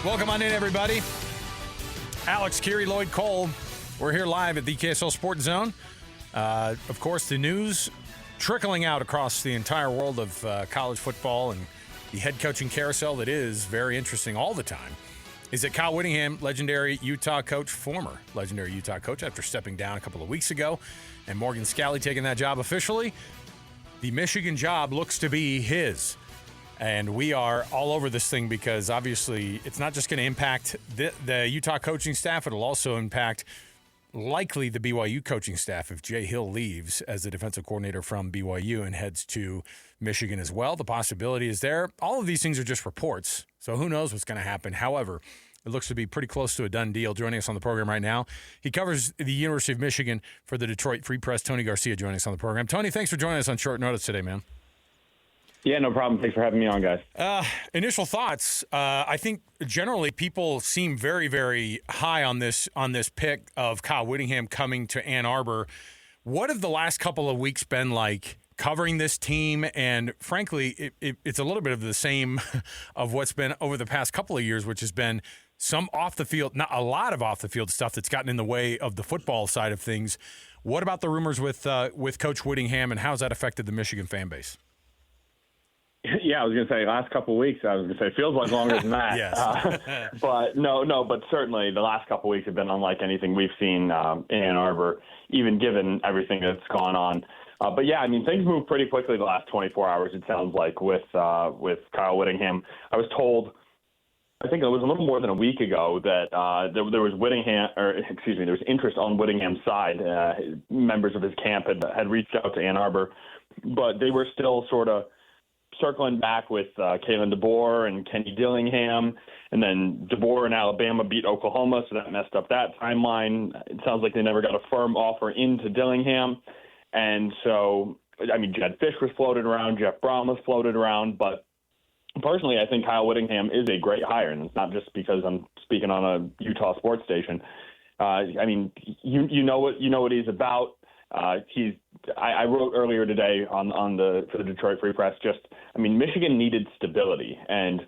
Welcome on in, everybody. Alex, Kirry, Lloyd, Cole. We're here live at the KSL Sports Zone. Of course, the news trickling out across the entire world of college football and the head coaching carousel that is very interesting all the time is that Kyle Whittingham, former legendary Utah coach after stepping down a couple of weeks ago, and Morgan Scalley taking that job officially. The Michigan job looks to be his. And we are all over this thing because obviously it's not just going to impact the Utah coaching staff. It'll also impact likely the BYU coaching staff if Jay Hill leaves as the defensive coordinator from BYU and heads to Michigan as well. The possibility is there. All of these things are just reports, so who knows what's going to happen. However, it looks to be pretty close to a done deal. Joining us on the program right now, he covers the University of Michigan for the Detroit Free Press. Tony Garcia joining us on the program. Tony, thanks for joining us on short notice today, man. Yeah, no problem. Thanks for having me on, guys. Initial thoughts. I think generally people seem very, very high on this pick of Kyle Whittingham coming to Ann Arbor. What have the last couple of weeks been like covering this team? And frankly, it's a little bit of the same of what's been over the past couple of years, which has been some off the field, not a lot of off the field stuff that's gotten in the way of the football side of things. What about the rumors with Coach Whittingham, and how's that affected the Michigan fan base? Yeah, I was going to say last couple of weeks. I was going to say it feels like longer than that. Yes. But but certainly the last couple of weeks have been unlike anything we've seen in Ann Arbor, even given everything that's gone on. But yeah, I mean, things moved pretty quickly the last 24 hours. It sounds like with Kyle Whittingham. I was told, I think it was a little more than a week ago that there was there was interest on Whittingham's side. Members of his camp had reached out to Ann Arbor, but they were still sort of circling back with Kalen DeBoer and Kenny Dillingham, and then DeBoer in Alabama beat Oklahoma, so that messed up that timeline. It sounds like they never got a firm offer into Dillingham. And so, I mean, Jed Fish was floated around, Jeff Brown was floated around, but personally, I think Kyle Whittingham is a great hire, and it's not just because I'm speaking on a Utah sports station. I mean, you know what he's about. I wrote earlier today for the Detroit Free Press. Michigan needed stability, and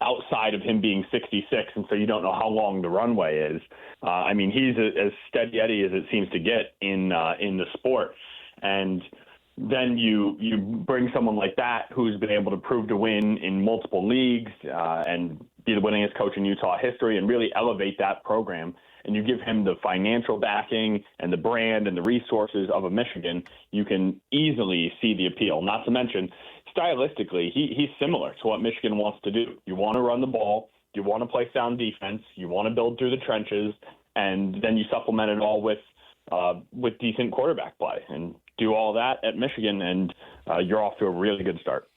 outside of him being 66, and so you don't know how long the runway is. He's as steady Eddie as it seems to get in the sport, and then you bring someone like that who's been able to prove to win in multiple leagues and be the winningest coach in Utah history, and really elevate that program. And you give him the financial backing and the brand and the resources of a Michigan, you can easily see the appeal. Not to mention, stylistically, he's similar to what Michigan wants to do. You want to run the ball, you want to play sound defense, you want to build through the trenches, and then you supplement it all with decent quarterback play. And do all that at Michigan, and you're off to a really good start.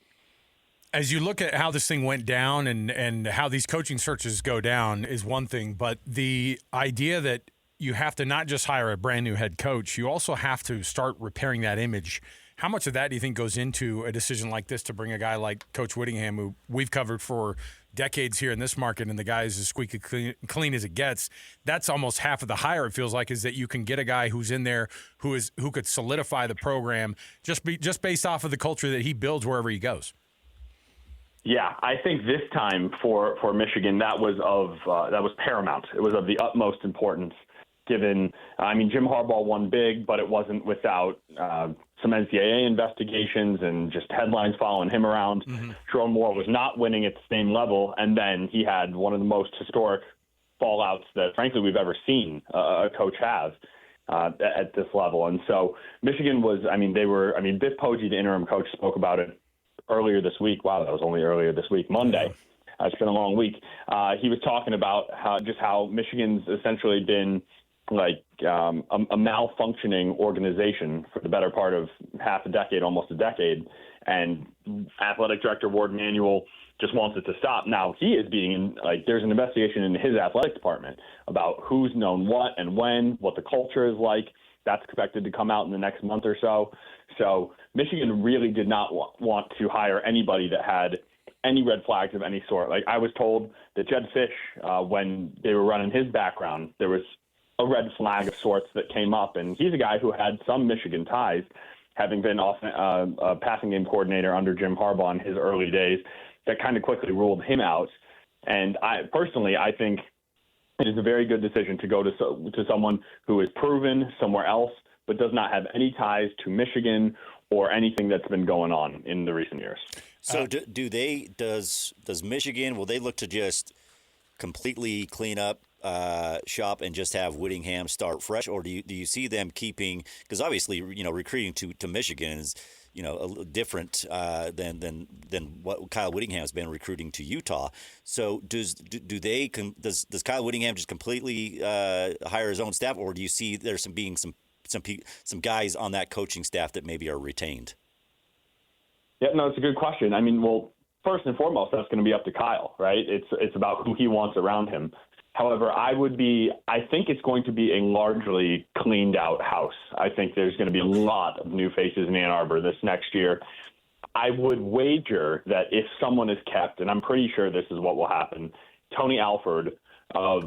As you look at how this thing went down and how these coaching searches go down is one thing, but the idea that you have to not just hire a brand new head coach, you also have to start repairing that image. How much of that do you think goes into a decision like this to bring a guy like Coach Whittingham, who we've covered for decades here in this market, and the guy is as squeaky clean as it gets? That's almost half of the hire, it feels like, is that you can get a guy who's in there who could solidify the program just based off of the culture that he builds wherever he goes. Yeah, I think this time for Michigan, that was paramount. It was of the utmost importance, given, Jim Harbaugh won big, but it wasn't without some NCAA investigations and just headlines following him around. Mm-hmm. Sherrone Moore was not winning at the same level, and then he had one of the most historic fallouts that, frankly, we've ever seen a coach have at this level. And so Michigan was, Biff Poggi, the interim coach, spoke about it earlier this week. Wow, that was only earlier this week, Monday. It's been a long week. He was talking about how Michigan's essentially been like a malfunctioning organization for the better part of half a decade, almost a decade. And athletic director Ward Manuel just wants it to stop. Now he is there's an investigation in his athletic department about who's known what and when, what the culture is like. That's expected to come out in the next month or so. So Michigan really did not want to hire anybody that had any red flags of any sort. Like, I was told that Jed Fish, when they were running his background, there was a red flag of sorts that came up, and he's a guy who had some Michigan ties, having been a passing game coordinator under Jim Harbaugh in his early days. That kind of quickly ruled him out. And I think it is a very good decision to go to someone who is proven somewhere else, but does not have any ties to Michigan or anything that's been going on in the recent years. So does Michigan, will they look to just completely clean up shop and just have Whittingham start fresh, or do you see them keeping, because obviously recruiting to Michigan is a little different than what Kyle Whittingham has been recruiting to Utah. So does Kyle Whittingham just completely hire his own staff, or do you see there's some guys on that coaching staff that maybe are retained? Yeah, no, it's a good question. I mean, well, first and foremost, that's going to be up to Kyle, right? It's about who he wants around him. However, I think it's going to be a largely cleaned out house. I think there's going to be a lot of new faces in Ann Arbor this next year. I would wager that if someone is kept, and I'm pretty sure this is what will happen, Tony Alford of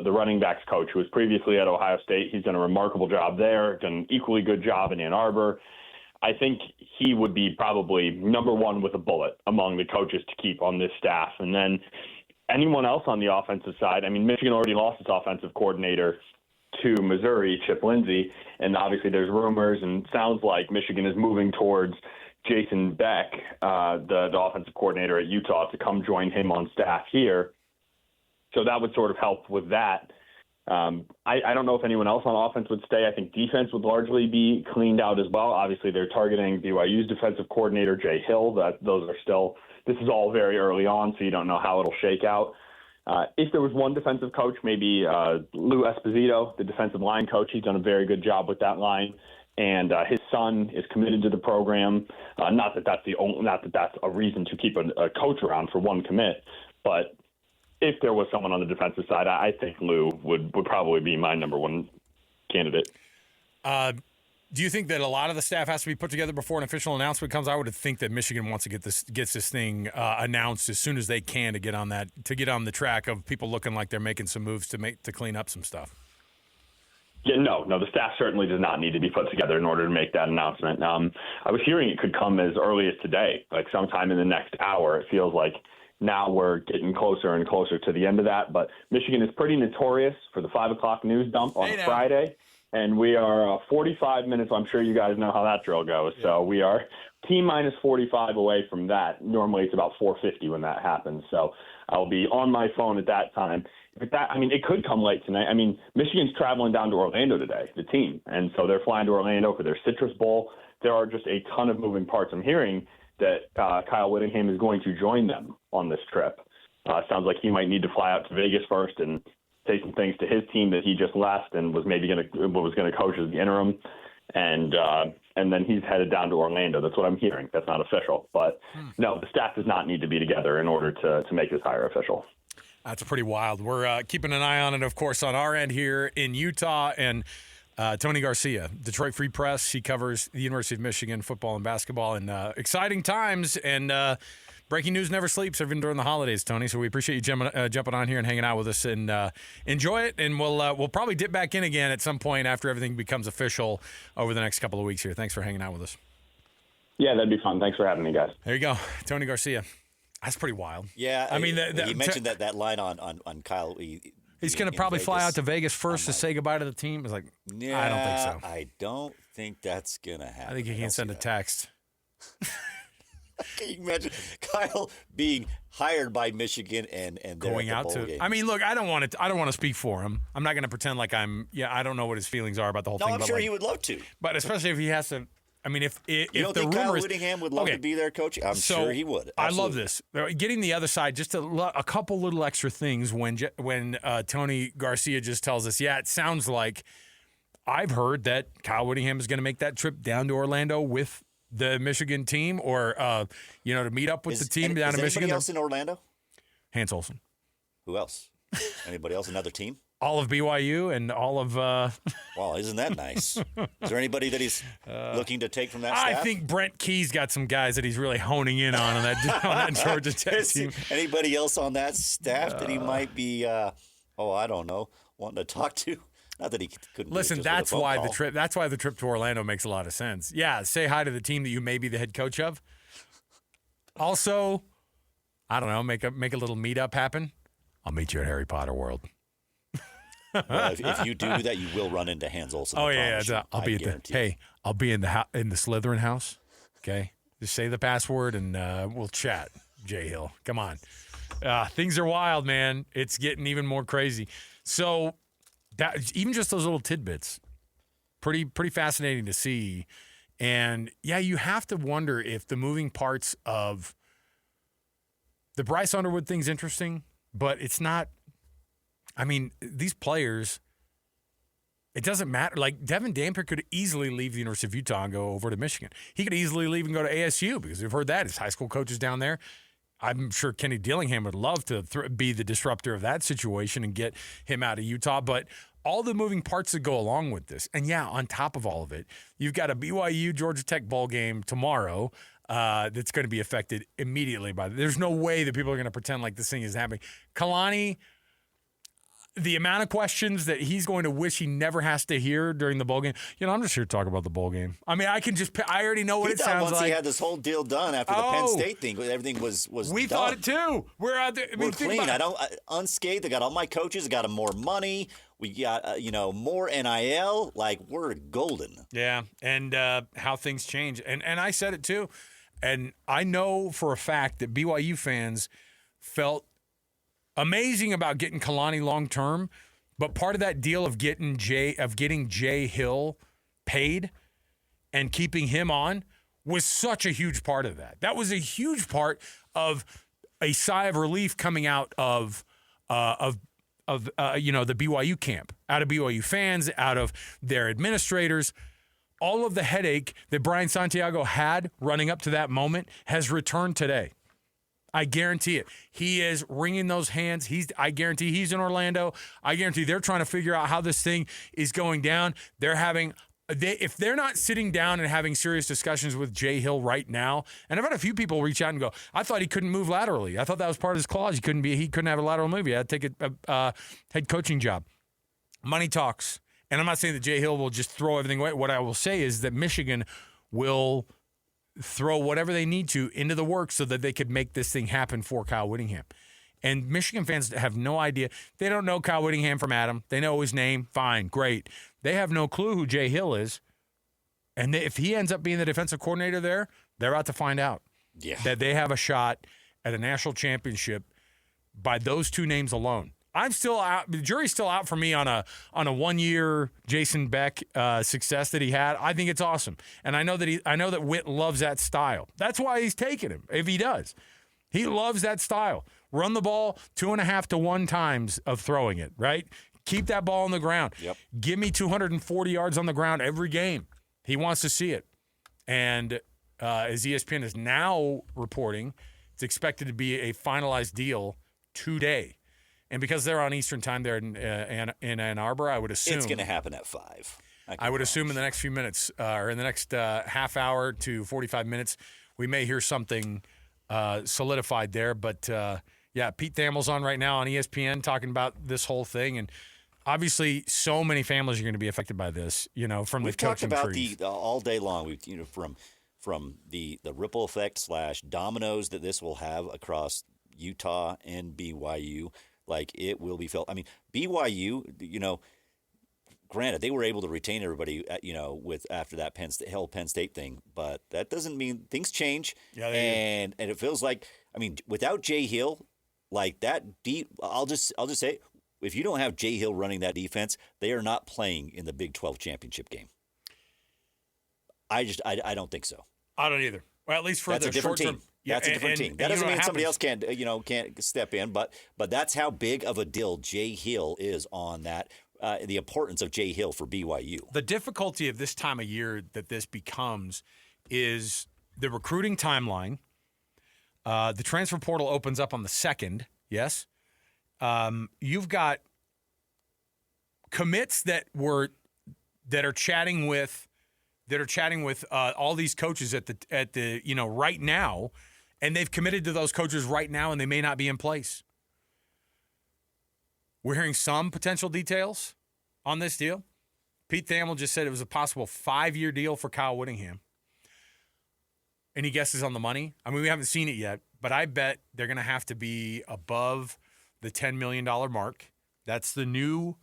the running backs coach, who was previously at Ohio State, he's done a remarkable job there, done an equally good job in Ann Arbor. I think he would be probably number one with a bullet among the coaches to keep on this staff. And then anyone else on the offensive side, I mean, Michigan already lost its offensive coordinator to Missouri, Chip Lindsey, and obviously there's rumors and sounds like Michigan is moving towards Jason Beck, the offensive coordinator at Utah, to come join him on staff here. So that would sort of help with that. I don't know if anyone else on offense would stay. I think defense would largely be cleaned out as well. Obviously, they're targeting BYU's defensive coordinator, Jay Hill. This is all very early on, so you don't know how it'll shake out. If there was one defensive coach, maybe Lou Esposito, the defensive line coach. He's done a very good job with that line, and his son is committed to the program. Not that that's a reason to keep a coach around for one commit, but if there was someone on the defensive side, I think Lou would probably be my number one candidate. Do you think that a lot of the staff has to be put together before an official announcement comes? I would think that Michigan wants to gets this thing announced as soon as they can to get on the track of people looking like they're making some moves to clean up some stuff. Yeah, no, the staff certainly does not need to be put together in order to make that announcement. I was hearing it could come as early as today, like sometime in the next hour. It feels like now we're getting closer and closer to the end of that. But Michigan is pretty notorious for the 5 o'clock news dump on Friday. And we are 45 minutes. I'm sure you guys know how that drill goes. Yeah. So we are T-minus 45 away from that. Normally it's about 4:50 when that happens. So I'll be on my phone at that time. It could come late tonight. I mean, Michigan's traveling down to Orlando today, the team. And so they're flying to Orlando for their Citrus Bowl. There are just a ton of moving parts. I'm hearing that Kyle Whittingham is going to join them on this trip. Sounds like he might need to fly out to Vegas first and say some things to his team that he just left and was maybe going to coach as the interim, and then he's headed down to Orlando. That's what I'm hearing. That's not official, but no, the staff does not need to be together in order to make this hire official. That's pretty wild. We're keeping an eye on it, of course, on our end here in Utah. And Tony Garcia, Detroit Free Press, she covers the University of Michigan football and basketball, and exciting times. And breaking news never sleeps, even during the holidays, Tony. So we appreciate you jumping on here and hanging out with us, and enjoy it. And we'll probably dip back in again at some point after everything becomes official over the next couple of weeks here. Thanks for hanging out with us. Yeah, that'd be fun. Thanks for having me, guys. There you go, Tony Garcia. That's pretty wild. Yeah, I mean, he mentioned that line on Kyle. He's going to probably fly out to Vegas first to say goodbye to the team. It's like, yeah, I don't think so. I don't think that's going to happen. I think he can send a text. Can you imagine Kyle being hired by Michigan and going out to? Game? I mean, look, I don't want to speak for him. I'm not going to pretend like I don't know what his feelings are about the whole thing. No, I'm sure he would love to. But especially if he has to. I mean, if you don't think Kyle Whittingham would love to be there, coach? I'm sure he would. Absolutely. I love this. Getting the other side, just a couple little extra things when Tony Garcia just tells us, yeah, it sounds like I've heard that Kyle Whittingham is going to make that trip down to Orlando with the Michigan team, or to meet up with the team down in Michigan. Anybody else in Orlando? Hans Olsen. Who else? Anybody else? Another team? All of BYU and all of. Well, isn't that nice? Is there anybody that he's looking to take from that staff? I think Brent Key's got some guys that he's really honing in on that Georgia Tech team. Anybody else on that staff that he might be? I don't know, wanting to talk to. Not that he couldn't. Listen, that's why the trip. That's why the trip to Orlando makes a lot of sense. Yeah, say hi to the team that you may be the head coach of. Also, I don't know, make a little meetup happen. I'll meet you at Harry Potter World. Well, if you do that, you will run into Hans Olsen. Oh yeah, I'll be at the. Hey, I'll be in the Slytherin house. Okay, just say the password and we'll chat. Jay Hill, come on. Things are wild, man. It's getting even more crazy. So that even just those little tidbits, pretty fascinating to see. And yeah, you have to wonder if the moving parts of the Bryce Underwood thing's interesting, but it's not. I mean, these players, it doesn't matter. Like, Devin Dampier could easily leave the University of Utah and go over to Michigan. He could easily leave and go to ASU because we've heard that. His high school coach is down there. I'm sure Kenny Dillingham would love to be the disruptor of that situation and get him out of Utah. But all the moving parts that go along with this. And, yeah, on top of all of it, you've got a BYU-Georgia Tech bowl game tomorrow that's going to be affected immediately by it. There's no way that people are going to pretend like this thing is happening. Kalani, the amount of questions that he's going to wish he never has to hear during the bowl game. You know, I'm just here to talk about the bowl game. I mean, I already know what it sounds like. Once he had this whole deal done after the Penn State thing, everything was we done. Thought it too. We're out there. We're clean. Unscathed. I got all my coaches. I got them more money. We got more NIL. Like, we're golden. Yeah, and how things change. And I said it too. And I know for a fact that BYU fans felt amazing about getting Kalani long term, but part of that deal of getting Jay Hill paid and keeping him on was such a huge part of that. That was a huge part of a sigh of relief coming out of the BYU camp, out of BYU fans, out of their administrators. All of the headache that Brian Santiago had running up to that moment has returned today. I guarantee it. He is wringing those hands. I guarantee he's in Orlando. I guarantee they're trying to figure out how this thing is going down. If they're not sitting down and having serious discussions with Jay Hill right now, and I've had a few people reach out and go, I thought he couldn't move laterally. I thought that was part of his clause. He couldn't have a lateral move. He had to take a head coaching job. Money talks. And I'm not saying that Jay Hill will just throw everything away. What I will say is that Michigan will throw whatever they need to into the works so that they could make this thing happen for Kyle Whittingham. And Michigan fans have no idea. They don't know Kyle Whittingham from Adam. They know his name. Fine, great. They have no clue who Jay Hill is. And if he ends up being the defensive coordinator there, they're out to find out that they have a shot at a national championship by those two names alone. I'm still out. The jury's still out for me on a 1-year Jason Beck success that he had. I think it's awesome, and I know that Witt loves that style. That's why he's taking him. If he does, he loves that style. Run the ball 2.5 to 1 times of throwing it. Right. Keep that ball on the ground. Yep. Give me 240 yards on the ground every game. He wants to see it, and as ESPN is now reporting, it's expected to be a finalized deal today. And because they're on Eastern time there in Ann Arbor, I would assume it's going to happen at 5. I would assume in the next few minutes or in the next half hour to 45 minutes, we may hear something solidified there. But, Pete Thamel's on right now on ESPN talking about this whole thing. And obviously so many families are going to be affected by this, from We've the coaching talked about trees. all day long. We've, from the ripple effect / dominoes that this will have across Utah and BYU. Like, it will be felt. I mean, BYU, granted, they were able to retain everybody, with after that Penn State thing, but that doesn't mean things change. Yeah, and it feels like, I mean, without Jay Hill, like that deep, I'll just say, if you don't have Jay Hill running that defense, they are not playing in the Big 12 championship game. I don't think so. I don't either. Well, at least for the short term. That's a different team. That doesn't mean somebody else can't step in, but that's how big of a deal Jay Hill is on that. The importance of Jay Hill for BYU. The difficulty of this time of year that this becomes is the recruiting timeline. The transfer portal opens up on the 2nd, yes, You've got commits that are chatting with all these coaches at the right now, and they've committed to those coaches right now, and they may not be in place. We're hearing some potential details on this deal. Pete Thamel just said it was a possible 5-year deal for Kyle Whittingham. Any guesses on the money? I mean, we haven't seen it yet, but I bet they're going to have to be above the $10 million mark. That's the new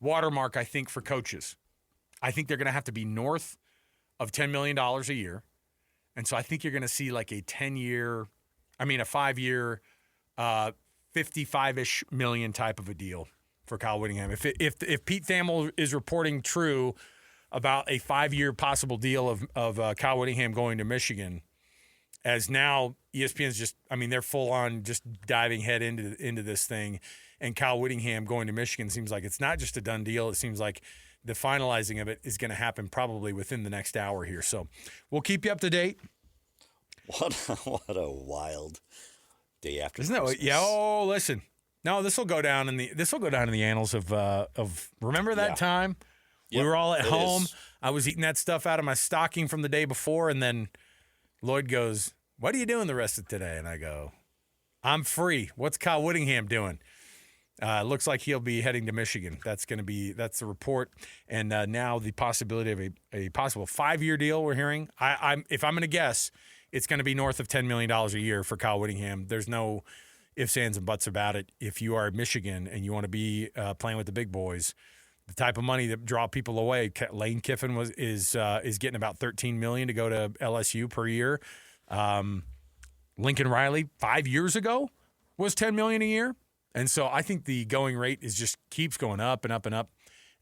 watermark, I think, for coaches. I think they're going to have to be north of $10 million a year. And so I think you're going to see like a 5-year, 55-ish million type of a deal for Kyle Whittingham. If Pete Thamel is reporting true about a 5-year possible deal of Kyle Whittingham going to Michigan, as now ESPN's they're full on just diving head into this thing, and Kyle Whittingham going to Michigan seems like it's not just a done deal. It seems like the finalizing of it is going to happen probably within the next hour here. So we'll keep you up to date. What a wild day after Isn't Christmas. that? Yeah. Oh, listen. No, this will go down in the annals of remember that time? Yep, we were all at home. is. I was eating that stuff out of my stocking from the day before, and then Lloyd goes, "What are you doing the rest of today?" And I go, "I'm free. What's Kyle Whittingham doing?" Looks like he'll be heading to Michigan. That's the report, and now the possibility of a possible 5-year deal. We're hearing. If I'm going to guess, it's going to be north of $10 million a year for Kyle Whittingham. There's no ifs, ands, and buts about it. If you are Michigan and you want to be playing with the big boys, the type of money that draw people away. Lane Kiffin is getting about $13 million to go to LSU per year. Lincoln Riley 5 years ago was $10 million a year, and so I think the going rate just keeps going up and up and up.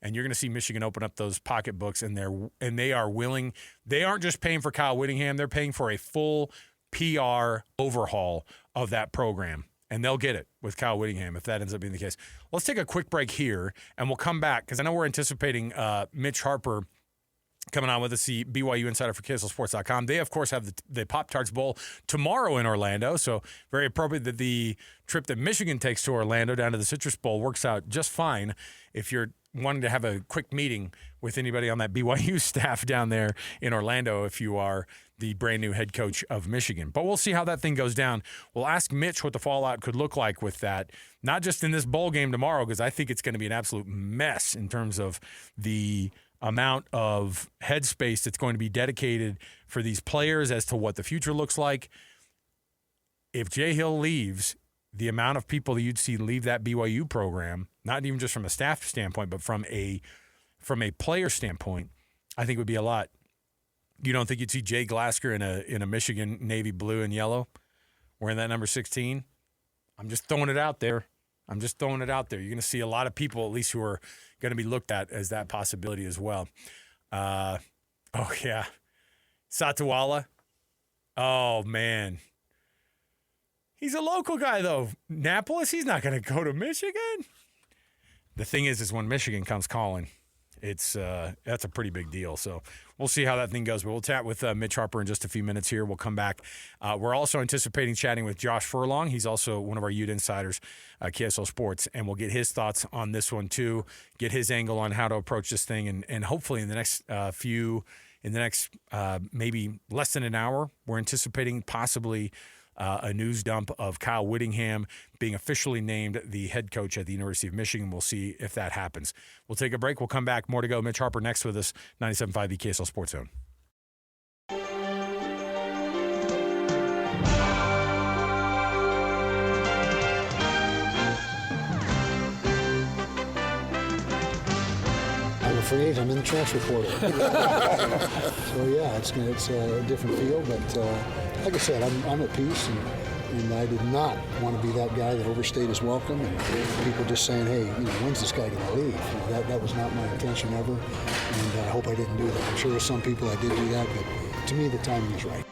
And you're going to see Michigan open up those pocketbooks, and they are willing. They aren't just paying for Kyle Whittingham; they're paying for a full PR overhaul of that program. And they'll get it with Kyle Whittingham if that ends up being the case. Let's take a quick break here, and we'll come back because I know we're anticipating Mitch Harper coming on with us, the BYU insider for KSLSports.com. They, of course, have the Pop-Tarts Bowl tomorrow in Orlando, so very appropriate that the trip that Michigan takes to Orlando down to the Citrus Bowl works out just fine if you're wanting to have a quick meeting with anybody on that BYU staff down there in Orlando if you are the brand new head coach of Michigan. But we'll see how that thing goes down. We'll ask Mitch what the fallout could look like with that, not just in this bowl game tomorrow, because I think it's going to be an absolute mess in terms of the amount of headspace that's going to be dedicated for these players as to what the future looks like. If Jay Hill leaves, the amount of people that you'd see leave that BYU program, not even just from a staff standpoint, but from a player standpoint, I think would be a lot. You don't think you'd see Jay Glasker in a Michigan navy blue and yellow wearing that number 16? I'm just throwing it out there. You're going to see a lot of people, at least, who are going to be looked at as that possibility as well. Satawala. Oh, man. He's a local guy, though. Annapolis, he's not going to go to Michigan. The thing is when Michigan comes calling, that's a pretty big deal. So we'll see how that thing goes. But we'll chat with Mitch Harper in just a few minutes here. We'll come back. We're also anticipating chatting with Josh Furlong. He's also one of our Ute insiders, KSL Sports, and we'll get his thoughts on this one too, get his angle on how to approach this thing, and hopefully in the next maybe less than an hour, we're anticipating possibly a news dump of Kyle Whittingham being officially named the head coach at the University of Michigan. We'll see if that happens. We'll take a break. We'll come back. More to go. Mitch Harper next with us, 97.5 the KSL Sports Zone. I'm afraid I'm in the transfer portal. So yeah, it's a different feel, but like I said, I'm at peace, and I did not want to be that guy that overstayed his welcome, and people just saying, hey, when's this guy going to leave? That was not my intention ever, and I hope I didn't do that. I'm sure with some people I did do that, but to me the timing is right.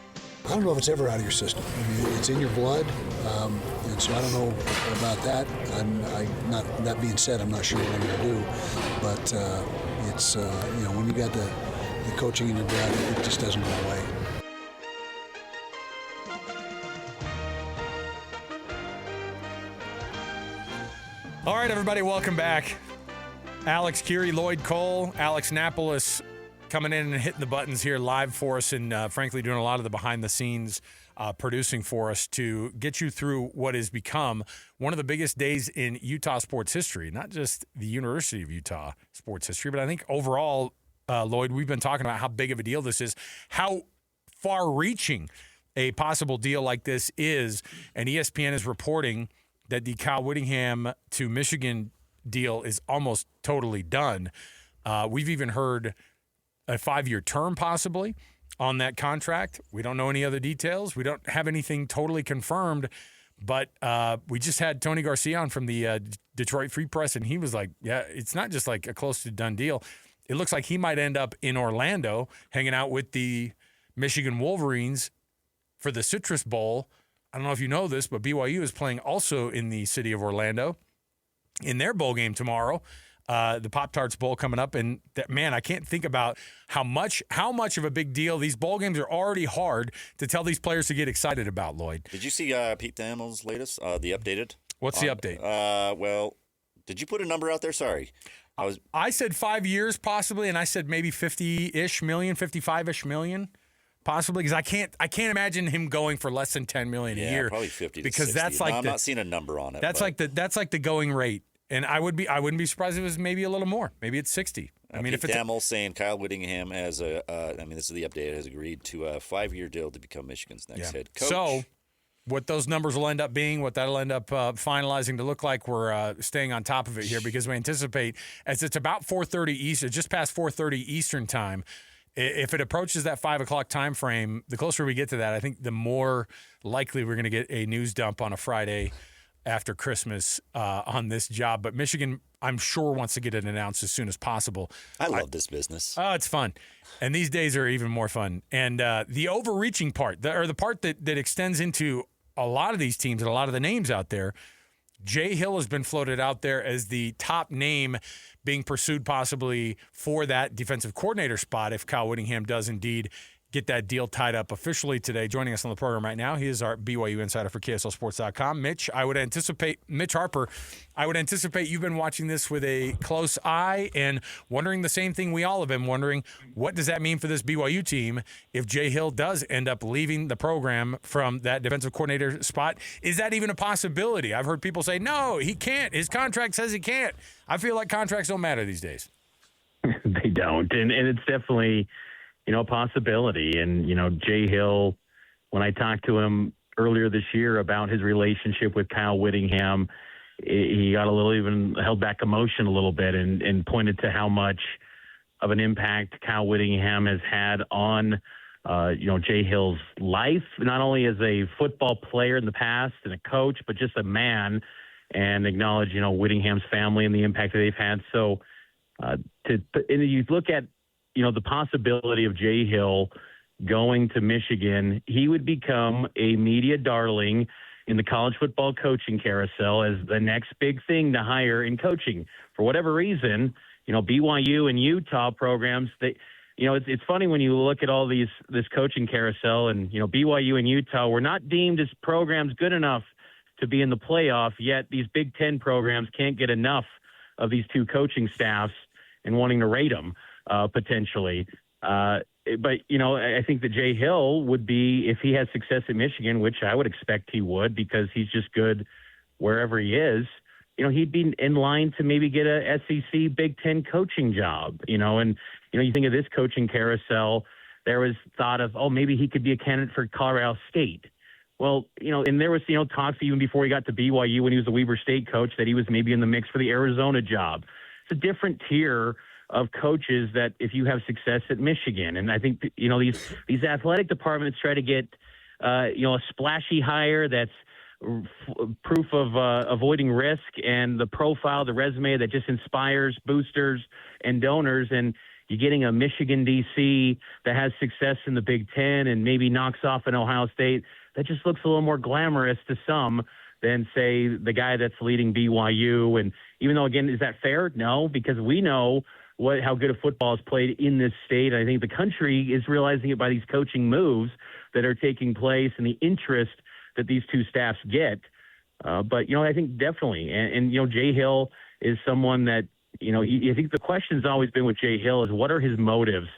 I don't know if it's ever out of your system. I mean, it's in your blood, and so I don't know about that. That being said, I'm not sure what I'm going to do, but it's when you got the coaching in your blood, it just doesn't go away. All right, everybody, welcome back. Alex, Kirry, Lloyd, Cole, Alex Napolis coming in and hitting the buttons here live for us and, frankly, doing a lot of the behind-the-scenes producing for us to get you through what has become one of the biggest days in Utah sports history, not just the University of Utah sports history, but I think overall, Lloyd, we've been talking about how big of a deal this is, how far-reaching a possible deal like this is, and ESPN is reporting that the Kyle Whittingham to Michigan deal is almost totally done. We've even heard a 5-year term possibly on that contract. We don't know any other details. We don't have anything totally confirmed, but we just had Tony Garcia on from the Detroit Free Press, and he was like, yeah, it's not just like a close to done deal. It looks like he might end up in Orlando hanging out with the Michigan Wolverines for the Citrus Bowl. I don't know if you know this, but BYU is playing also in the city of Orlando in their bowl game tomorrow, the Pop-Tarts Bowl coming up. And, man, I can't think about how much of a big deal. These bowl games are already hard to tell these players to get excited about, Lloyd. Did you see Pete Thamel's latest, the updated? What's the update? Well, did you put a number out there? Sorry. I said 5 years possibly, and I said maybe 50-ish million, 55-ish million. Possibly, because I can't imagine him going for less than $10 million a year. Probably 50 because to 60. that's like I'm not seeing a number on it. That's like the going rate, and I wouldn't be surprised if it was maybe a little more. Maybe it's 60. I mean, if it's Thamel saying Kyle Whittingham has this is the update, has agreed to a 5-year deal to become Michigan's next head coach. So, what those numbers will end up being, what that'll end up finalizing to look like, we're staying on top of it here because we anticipate as it's about 4:30 Eastern, just past 4:30 Eastern time. If it approaches that 5 o'clock time frame, the closer we get to that, I think the more likely we're going to get a news dump on a Friday after Christmas on this job. But Michigan, I'm sure, wants to get it announced as soon as possible. I love this business. Oh, it's fun. And these days are even more fun. And the overreaching part, the part that extends into a lot of these teams and a lot of the names out there, Jay Hill has been floated out there as the top name being pursued possibly for that defensive coordinator spot if Kyle Whittingham does indeed get that deal tied up officially today. Joining us on the program right now, he is our BYU insider for KSLSports.com. Mitch Harper, I would anticipate you've been watching this with a close eye and wondering the same thing we all have been wondering. What does that mean for this BYU team if Jay Hill does end up leaving the program from that defensive coordinator spot? Is that even a possibility? I've heard people say, no, he can't. His contract says he can't. I feel like contracts don't matter these days. They don't. And it's definitely – a possibility. And, Jay Hill, when I talked to him earlier this year about his relationship with Kyle Whittingham, he got even held back emotion a little bit and pointed to how much of an impact Kyle Whittingham has had on, Jay Hill's life, not only as a football player in the past and a coach, but just a man, and acknowledge, Whittingham's family and the impact that they've had. So and you look at, the possibility of Jay Hill going to Michigan, he would become a media darling in the college football coaching carousel as the next big thing to hire in coaching. For whatever reason, BYU and Utah programs, it's funny when you look at all this coaching carousel and, BYU and Utah were not deemed as programs good enough to be in the playoff, yet these Big Ten programs can't get enough of these two coaching staffs and wanting to rate them. Potentially. But, I think that Jay Hill would be, if he has success at Michigan, which I would expect he would because he's just good wherever he is, he'd be in line to maybe get a SEC Big Ten coaching job, and, you think of this coaching carousel, there was thought of, maybe he could be a candidate for Colorado State. Well, and there was, talks even before he got to BYU when he was the Weber State coach that he was maybe in the mix for the Arizona job. It's a different tier of coaches that if you have success at Michigan. And I think, these athletic departments try to get, a splashy hire that's proof of avoiding risk and the profile, the resume that just inspires boosters and donors. And you're getting a Michigan DC that has success in the Big Ten and maybe knocks off an Ohio State. That just looks a little more glamorous to some than, say, the guy that's leading BYU. And even though, again, is that fair? No, because we know how good a football is played in this state. I think the country is realizing it by these coaching moves that are taking place and the interest that these two staffs get. But, I think definitely. And Jay Hill is someone that, I think the question's always been with Jay Hill is what are his motives?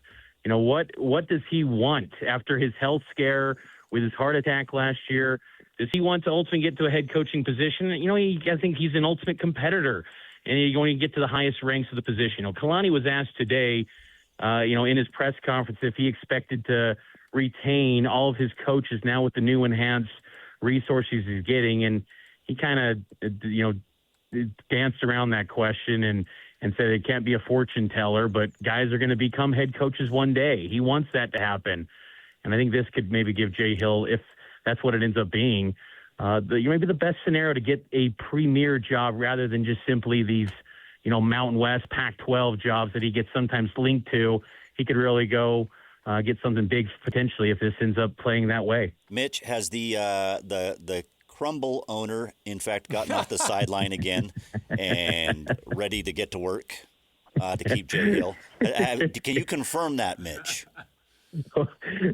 What does he want after his health scare with his heart attack last year? Does he want to ultimately get to a head coaching position? I think he's an ultimate competitor, and he's going to get to the highest ranks of the position. Kalani was asked today, in his press conference, if he expected to retain all of his coaches now with the new enhanced resources he's getting, and he kind of, danced around that question and said it can't be a fortune teller, but guys are going to become head coaches one day. He wants that to happen. And I think this could maybe give Jay Hill, if that's what it ends up being, maybe the best scenario to get a premier job rather than just simply these, Mountain West, Pac-12 jobs that he gets sometimes linked to. He could really go get something big potentially if this ends up playing that way. Mitch, has the Crumble owner, in fact, gotten off the sideline again and ready to get to work to keep Jay Hill? Can you confirm that, Mitch?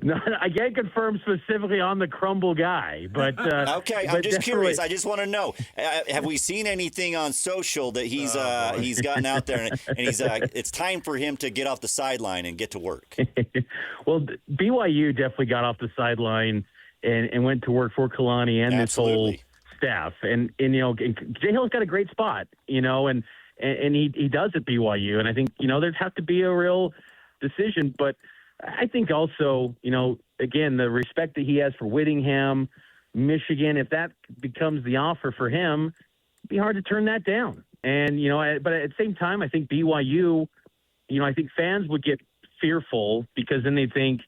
No, I can't confirm specifically on the Crumble guy, but okay. I'm just curious. I just want to know: have we seen anything on social that he's gotten out there and he's it's time for him to get off the sideline and get to work? Well, BYU definitely got off the sideline and went to work for Kalani and this whole staff, and Jay Hill's got a great spot, and he does at BYU, and I think there'd have to be a real decision, but I think also, again, the respect that he has for Whittingham, Michigan, if that becomes the offer for him, it'd be hard to turn that down. And, but at the same time, I think BYU, I think fans would get fearful because then they think,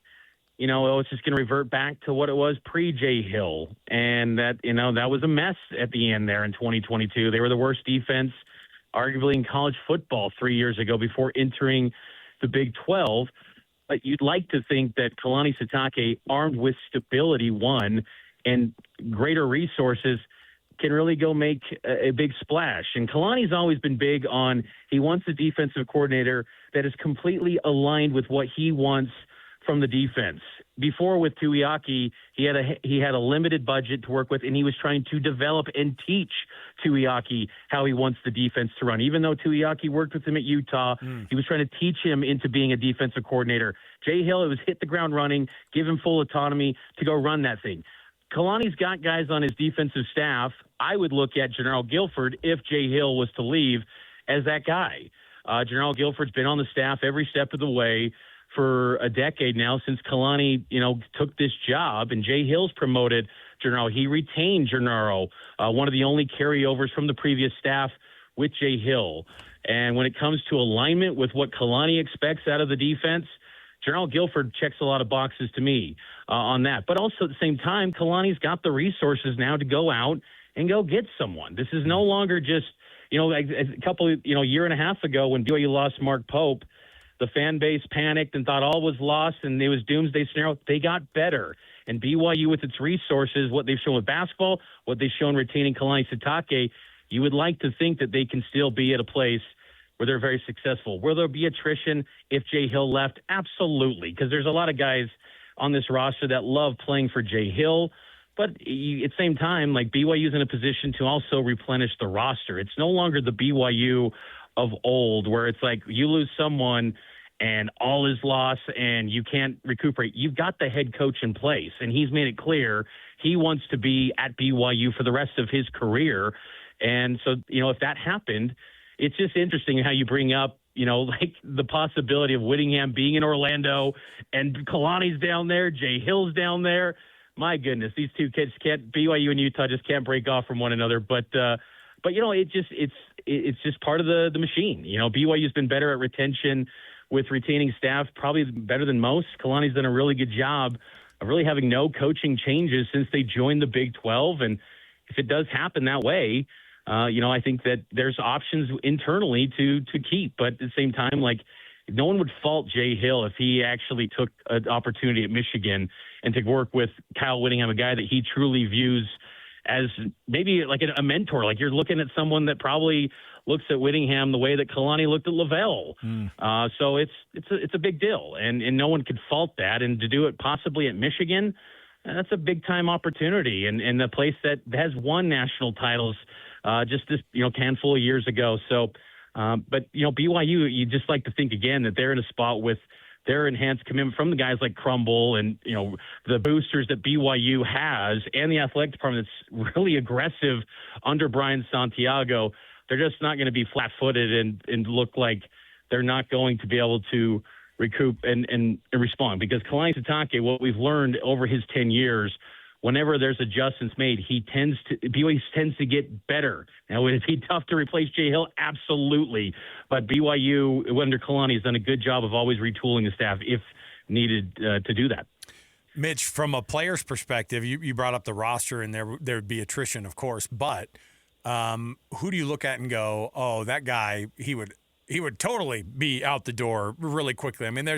it's just going to revert back to what it was pre-Jay Hill. And that, that was a mess at the end there in 2022. They were the worst defense, arguably, in college football 3 years ago before entering the Big 12. But you'd like to think that Kalani Sitake, armed with stability, and greater resources, can really go make a big splash. And Kalani's always been big on he wants a defensive coordinator that is completely aligned with what he wants from the defense. Before with Tuiaki, he had a limited budget to work with, and he was trying to develop and teach Tuiaki how he wants the defense to run. Even though Tuiaki worked with him at Utah, he was trying to teach him into being a defensive coordinator. Jay Hill, it was hit the ground running, give him full autonomy to go run that thing. Kalani's got guys on his defensive staff. I would look at General Guilford, if Jay Hill was to leave, as that guy. General Guilford's been on the staff every step of the way for a decade now since Kalani, took this job, and Jay Hill's promoted Gennaro. He retained Gennaro, one of the only carryovers from the previous staff with Jay Hill. And when it comes to alignment with what Kalani expects out of the defense, General Guilford checks a lot of boxes to me on that. But also at the same time, Kalani's got the resources now to go out and go get someone. This is no longer just, like a couple, year and a half ago when BYU lost Mark Pope, the fan base panicked and thought all was lost and it was doomsday scenario. They got better. And BYU, with its resources, what they've shown with basketball, what they've shown retaining Kalani Sitake, you would like to think that they can still be at a place where they're very successful. Will there be attrition if Jay Hill left? Absolutely, because there's a lot of guys on this roster that love playing for Jay Hill. But at the same time, like BYU's in a position to also replenish the roster. It's no longer the BYU of old where it's like you lose someone and all is lost and you can't recuperate. You've got the head coach in place, and he's made it clear he wants to be at BYU for the rest of his career. And so, if that happened, it's just interesting how you bring up, like the possibility of Whittingham being in Orlando and Kalani's down there, Jay Hill's down there. My goodness, these two kids BYU and Utah just can't break off from one another. But it's just part of the machine. BYU's been better at retention with retaining staff, probably better than most. Kalani's done a really good job of really having no coaching changes since they joined the Big 12. And if it does happen that way, I think that there's options internally to keep. But at the same time, like, no one would fault Jay Hill if he actually took an opportunity at Michigan and to work with Kyle Whittingham, a guy that he truly views as maybe like a mentor. Like, you're looking at someone that probably looks at Whittingham the way that Kalani looked at Lavelle. So it's a big deal, and no one could fault that. And to do it possibly at Michigan, that's a big-time opportunity, and a place that has won national titles just this handful of years ago. So, but BYU, you just like to think again that they're in a spot with their enhanced commitment from the guys like Crumble and the boosters that BYU has, and the athletic department that's really aggressive under Brian Santiago. They're just not going to be flat-footed and look like they're not going to be able to recoup and respond. Because Kalani Sitake, what we've learned over his 10 years, whenever there's adjustments made, BYU tends to get better. Now, would it be tough to replace Jay Hill? Absolutely. But BYU, under Kalani, has done a good job of always retooling the staff if needed to do that. Mitch, from a player's perspective, you brought up the roster, and there would be attrition, of course. But who do you look at and go, oh, that guy, he would totally be out the door really quickly? I mean,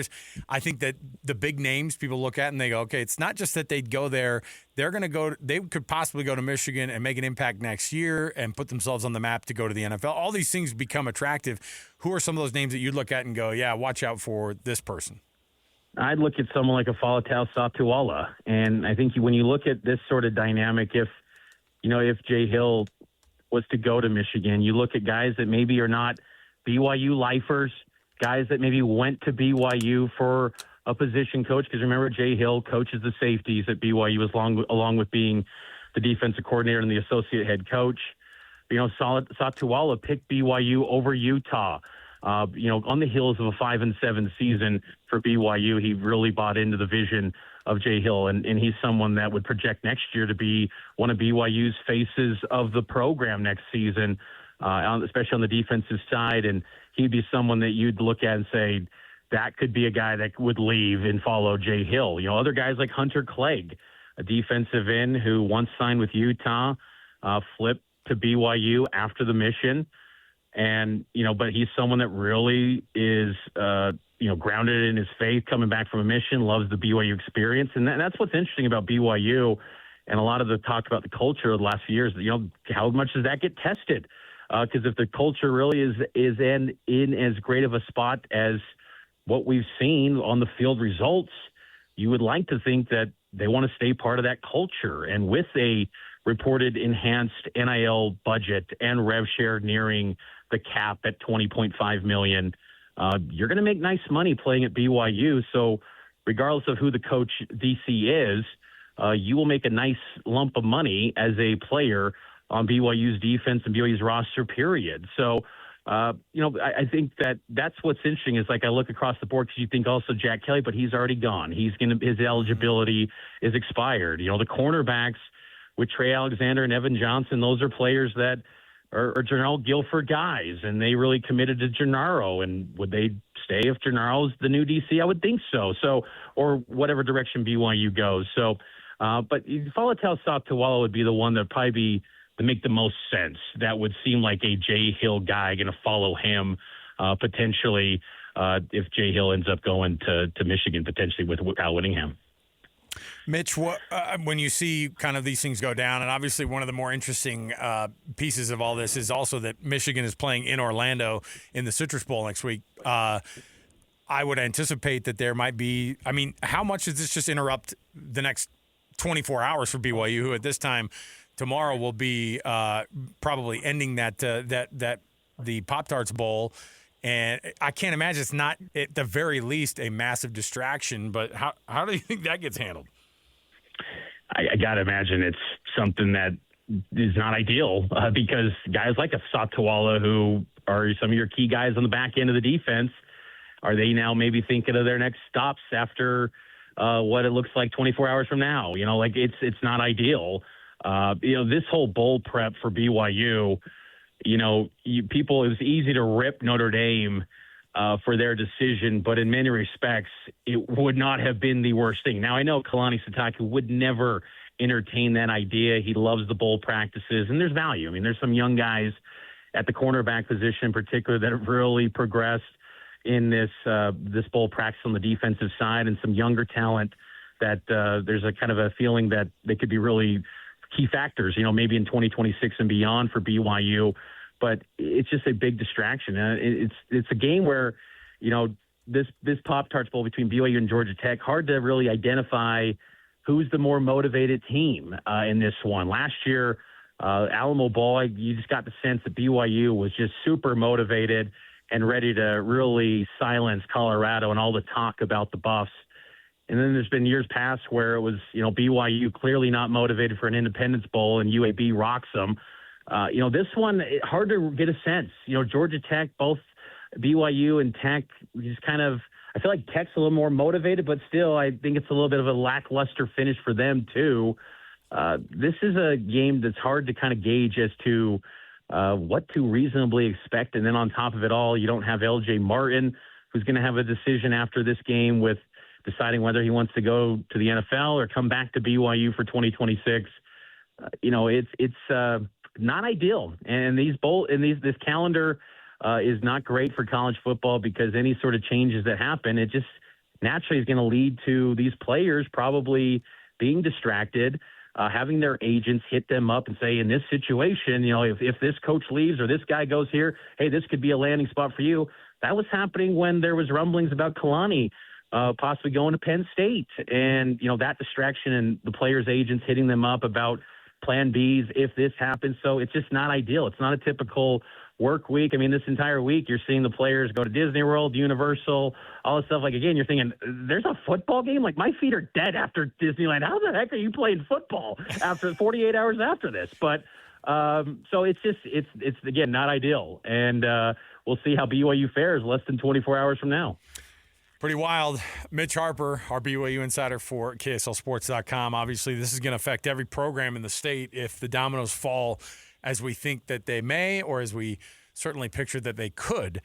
I think that the big names people look at and they go, okay, it's not just that they'd go there. They could possibly go to Michigan and make an impact next year and put themselves on the map to go to the NFL. All these things become attractive. Who are some of those names that you'd look at and go, yeah, watch out for this person? I'd look at someone like a Faletau Satuala. And I think when you look at this sort of dynamic, if Jay Hill was to go to Michigan, you look at guys that maybe are not BYU lifers, guys that maybe went to BYU for a position coach. Because remember, Jay Hill coaches the safeties at BYU along with being the defensive coordinator and the associate head coach. Satuala picked BYU over Utah. On the heels of a 5-7 season for BYU, he really bought into the vision of Jay Hill, and he's someone that would project next year to be one of BYU's faces of the program next season, especially on the defensive side. And he'd be someone that you'd look at and say, that could be a guy that would leave and follow Jay Hill. Other guys like Hunter Clegg, a defensive end who once signed with Utah, flipped to BYU after the mission. And, but he's someone that really is, grounded in his faith, coming back from a mission, loves the BYU experience. And that's what's interesting about BYU. And a lot of the talk about the culture of the last few years, how much does that get tested? Because if the culture really is in as great of a spot as what we've seen on the field results, you would like to think that they want to stay part of that culture. And with a reported enhanced NIL budget and rev share nearing the cap at $20.5 million, you're going to make nice money playing at BYU. So regardless of who the coach DC is, you will make a nice lump of money as a player on BYU's defense and BYU's roster, period. So, I think that's what's interesting is, like, I look across the board because you think also Jack Kelly, but he's already gone. His eligibility is expired. The cornerbacks with Trey Alexander and Evan Johnson, those are players that are Gennaro Guilford guys, and they really committed to Gennaro. And would they stay if Gennaro's the new DC? I would think so. Or whatever direction BYU goes. So, but Faletau Satuala would be the one that would probably be to make the most sense. That would seem like a Jay Hill guy going to follow him potentially if Jay Hill ends up going to Michigan, potentially with Kyle Whittingham. Mitch, when you see kind of these things go down, and obviously one of the more interesting pieces of all this is also that Michigan is playing in Orlando in the Citrus Bowl next week. I would anticipate that there might be – I mean, how much does this just interrupt the next 24 hours for BYU, who at this time – tomorrow will be probably ending the Pop-Tarts Bowl. And I can't imagine it's not, at the very least, a massive distraction. But how do you think that gets handled? I got to imagine it's something that is not ideal because guys like a Satuala, who are some of your key guys on the back end of the defense, are they now maybe thinking of their next stops after what it looks like 24 hours from now? It's not ideal. This whole bowl prep for BYU, it was easy to rip Notre Dame for their decision, but in many respects, it would not have been the worst thing. Now, I know Kalani Sitake would never entertain that idea. He loves the bowl practices, and there's value. I mean, there's some young guys at the cornerback position in particular that have really progressed in this bowl practice on the defensive side, and some younger talent that there's a kind of a feeling that they could be really key factors, maybe in 2026 and beyond for BYU. But it's just a big distraction. It's a game where, this Pop-Tarts Bowl between BYU and Georgia Tech, hard to really identify who's the more motivated team in this one. Last year, Alamo Ball, you just got the sense that BYU was just super motivated and ready to really silence Colorado and all the talk about the Buffs. And then there's been years past where it was, BYU clearly not motivated for an Independence Bowl and UAB rocks them. This one, hard to get a sense. Georgia Tech, both BYU and Tech, just kind of, I feel like Tech's a little more motivated, but still I think it's a little bit of a lackluster finish for them too. This is a game that's hard to kind of gauge as to what to reasonably expect. And then on top of it all, you don't have LJ Martin, who's going to have a decision after this game with deciding whether he wants to go to the NFL or come back to BYU for 2026. It's not ideal. And this calendar is not great for college football because any sort of changes that happen, it just naturally is going to lead to these players probably being distracted, having their agents hit them up and say, in this situation, if this coach leaves or this guy goes here, hey, this could be a landing spot for you. That was happening when there was rumblings about Kalani possibly going to Penn State. And, that distraction and the players' agents hitting them up about plan Bs if this happens. So it's just not ideal. It's not a typical work week. I mean, this entire week, you're seeing the players go to Disney World, Universal, all this stuff. Like, again, you're thinking, there's a football game? Like, my feet are dead after Disneyland. How the heck are you playing football after 48 hours after this? But so it's again, not ideal. And we'll see how BYU fares less than 24 hours from now. Pretty wild. Mitch Harper, our BYU insider for KSLSports.com. Obviously, this is going to affect every program in the state if the dominoes fall as we think that they may, or as we certainly pictured that they could.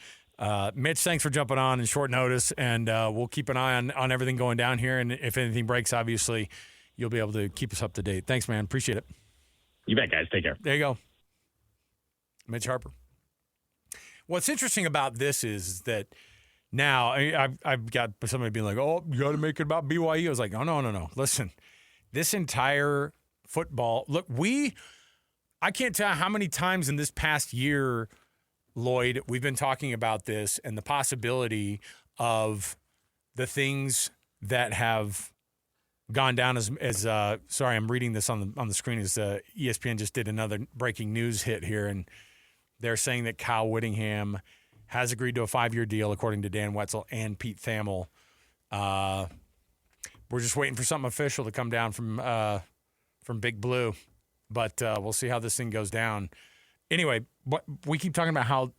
Mitch, thanks for jumping on in short notice, and we'll keep an eye on everything going down here. And if anything breaks, obviously, you'll be able to keep us up to date. Thanks, man. Appreciate it. You bet, guys. Take care. There you go. Mitch Harper. What's interesting about this is that now I've got somebody being like, oh, you got to make it about BYU. I was like, oh, no. Listen, this entire football – look, I can't tell how many times in this past year, Lloyd, we've been talking about this and the possibility of the things that have gone down as sorry, I'm reading this on the screen as ESPN just did another breaking news hit here, and they're saying that Kyle Whittingham has agreed to a 5-year deal, according to Dan Wetzel and Pete Thamel. We're just waiting for something official to come down from Big Blue. But we'll see how this thing goes down. Anyway, we keep talking about how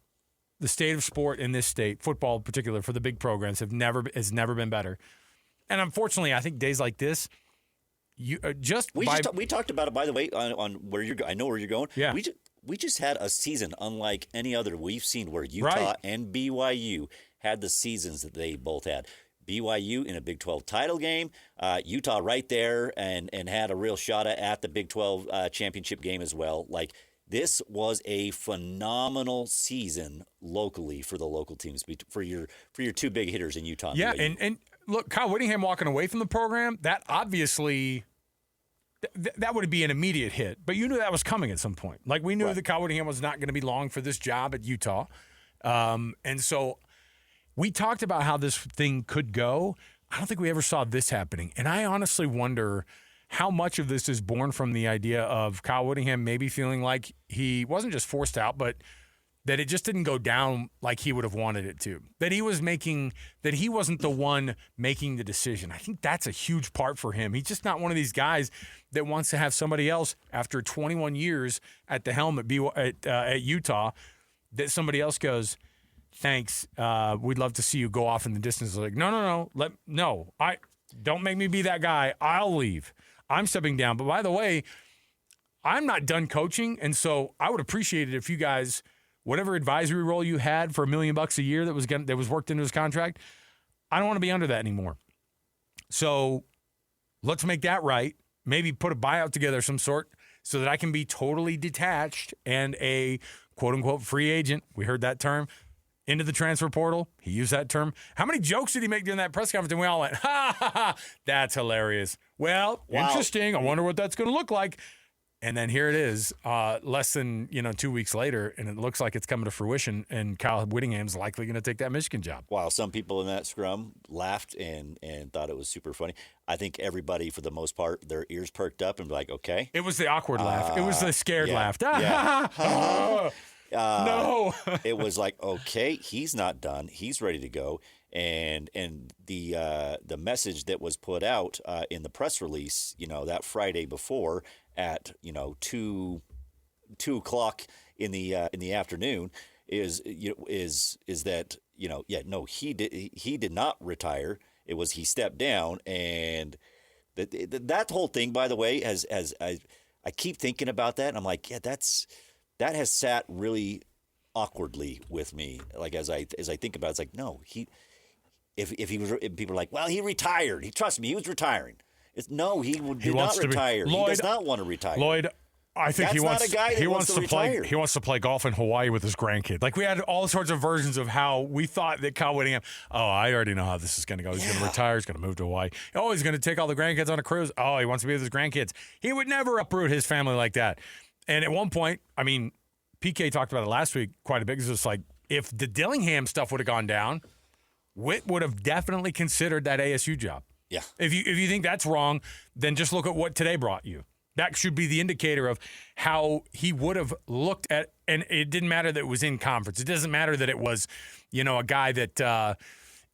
the state of sport in this state, football in particular, for the big programs, has never been better. And unfortunately, I think days like this, we talked about it, by the way, on where you're. I know where you're going. Yeah, we just had a season unlike any other we've seen, where Utah and BYU had the seasons that they both had. BYU in a Big 12 title game, Utah right there and had a real shot at the Big 12 championship game as well. Like, this was a phenomenal season locally for the local teams, for your two big hitters in Utah. Yeah, and look, Kyle Whittingham walking away from the program, that obviously that would be an immediate hit. But you knew that was coming at some point. Like, we knew that Kyle Whittingham was not going to be long for this job at Utah. And so we talked about how this thing could go. I don't think we ever saw this happening. And I honestly wonder how much of this is born from the idea of Kyle Whittingham maybe feeling like he wasn't just forced out, but that it just didn't go down like he would have wanted it to. That he wasn't the one making the decision. I think that's a huge part for him. He's just not one of these guys that wants to have somebody else, after 21 years at the helm at Utah, that somebody else goes, thanks. We'd love to see you go off in the distance. Like, no. Don't make me be that guy. I'll leave. I'm stepping down. But by the way, I'm not done coaching, and so I would appreciate it if you guys, whatever advisory role you had for $1 million a year that was worked into his contract, I don't want to be under that anymore. So let's make that right. Maybe put a buyout together of some sort so that I can be totally detached and a quote-unquote free agent. We heard that term. Into the transfer portal. He used that term. How many jokes did he make during that press conference? And we all went, ha, ha, ha. That's hilarious. Well, interesting. I wonder what that's going to look like. And then here it is, less than 2 weeks later, and it looks like it's coming to fruition. And Kyle Whittingham's likely going to take that Michigan job. While some people in that scrum laughed and thought it was super funny, I think everybody, for the most part, their ears perked up and be like, "Okay." It was the awkward laugh. It was the scared laugh. No. It was like, okay, he's not done. He's ready to go. And the message that was put out in the press release, that Friday before at 2:00 in the afternoon is that he did not retire. It was he stepped down, and that whole thing, by the way, I keep thinking about that, and I'm like, yeah, that has sat really awkwardly with me. Like as I think about it, it's like, no, if people are like, well, he retired. Trust me, he was retiring. He did not retire. He does not want to retire. Lloyd, I think That's not a guy that wants to retire. He wants to play golf in Hawaii with his grandkid. Like we had all sorts of versions of how we thought that Kyle Whittingham. Oh, I already know how this is going to go. He's going to retire. He's going to move to Hawaii. Oh, he's going to take all the grandkids on a cruise. Oh, he wants to be with his grandkids. He would never uproot his family like that. And at one point, I mean, PK talked about it last week quite a bit. It's just like if the Dillingham stuff would have gone down, Whit would have definitely considered that ASU job. Yeah. If you think that's wrong, then just look at what today brought you. That should be the indicator of how he would have looked at, and it didn't matter that it was in conference. It doesn't matter that it was, a guy that,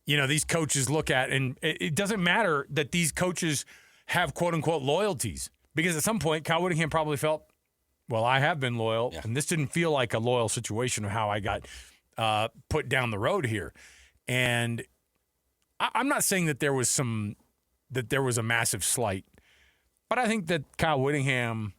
these coaches look at, and it doesn't matter that these coaches have quote unquote loyalties, because at some point Kyle Whittingham probably felt, well, I have been loyal, and this didn't feel like a loyal situation of how I got put down the road here. And I'm not saying that there was a massive slight, but I think that Kyle Whittingham,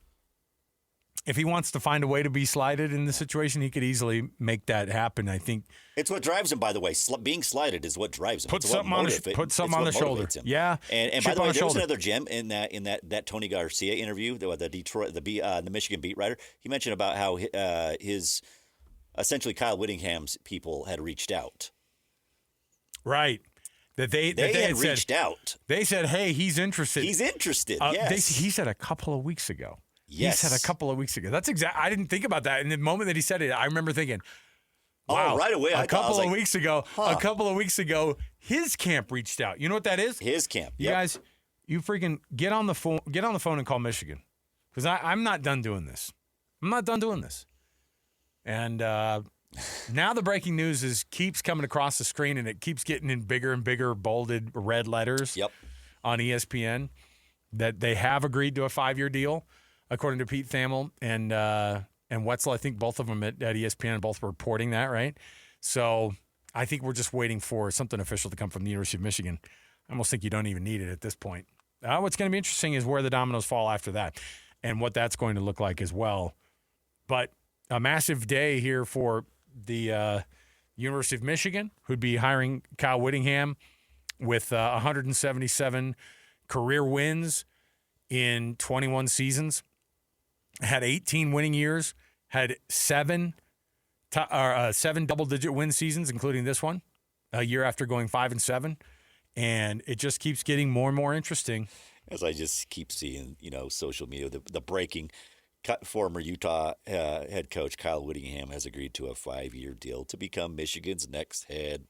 if he wants to find a way to be slighted in the situation, he could easily make that happen. I think it's what drives him. By the way, being slighted is what drives him. Put something on the shoulder. Him. Yeah, and by the way, there was another gem in that Tony Garcia interview, the Michigan beat writer. He mentioned about how his essentially Kyle Whittingham's people had reached out. Right. That they had reached out. They said, "Hey, he's interested." He's interested. Yes. He said a couple of weeks ago. Yes. He said a couple of weeks ago. That's exact. I didn't think about that. In the moment that he said it, I remember thinking, "Wow!" Right away, a couple of weeks ago, his camp reached out. You know what that is? His camp. You guys, you freaking get on the phone and call Michigan, because I'm not done doing this. I'm not done doing this. And now the breaking news keeps coming across the screen, and it keeps getting in bigger and bigger bolded red letters on ESPN that they have agreed to a 5-year deal, according to Pete Thamel and Wetzel. I think both of them at ESPN both were reporting that, right? So I think we're just waiting for something official to come from the University of Michigan. I almost think you don't even need it at this point. What's going to be interesting is where the dominoes fall after that and what that's going to look like as well. But a massive day here for the University of Michigan, who'd be hiring Kyle Whittingham with 177 career wins in 21 seasons, had 18 winning years, had seven double-digit win seasons, including this one, a year after going 5-7, and it just keeps getting more and more interesting. As I just keep seeing, social media, the breaking. Former Utah head coach Kyle Whittingham has agreed to a 5-year deal to become Michigan's next head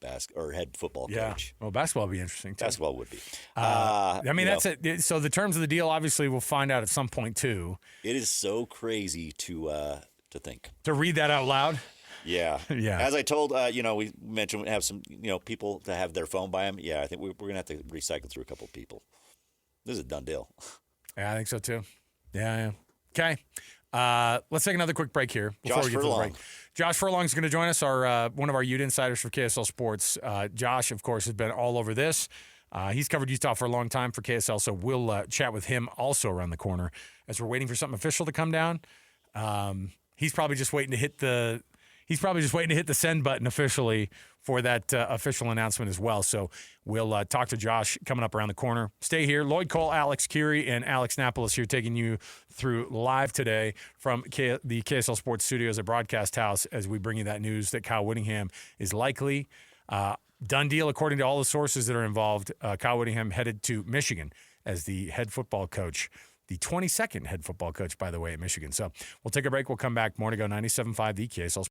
football coach. Well, basketball would be interesting too. Basketball would be. That's it. So the terms of the deal, obviously, we'll find out at some point too. It is so crazy to think. To read that out loud. Yeah. Yeah. As I told, we mentioned we have some, people to have their phone by them. Yeah, I think we're going to have to recycle through a couple of people. This is a done deal. Yeah, I think so too. Yeah. Okay. Let's take another quick break here before we get to the break. Josh Furlong is going to join us, one of our Ute insiders for KSL Sports. Josh, of course, has been all over this. He's covered Utah for a long time for KSL, so we'll chat with him also around the corner as we're waiting for something official to come down. He's probably just waiting to hit the send button officially for that official announcement as well. So we'll talk to Josh coming up around the corner. Stay here. Lloyd Cole, Alex Kirry, and Alex Napolis here taking you through live today from the KSL Sports Studios at Broadcast House as we bring you that news that Kyle Whittingham is likely. Done deal according to all the sources that are involved. Kyle Whittingham headed to Michigan as the head football coach the 22nd head football coach, by the way, at Michigan. So we'll take a break. We'll come back. More to go. 97.5 the KSL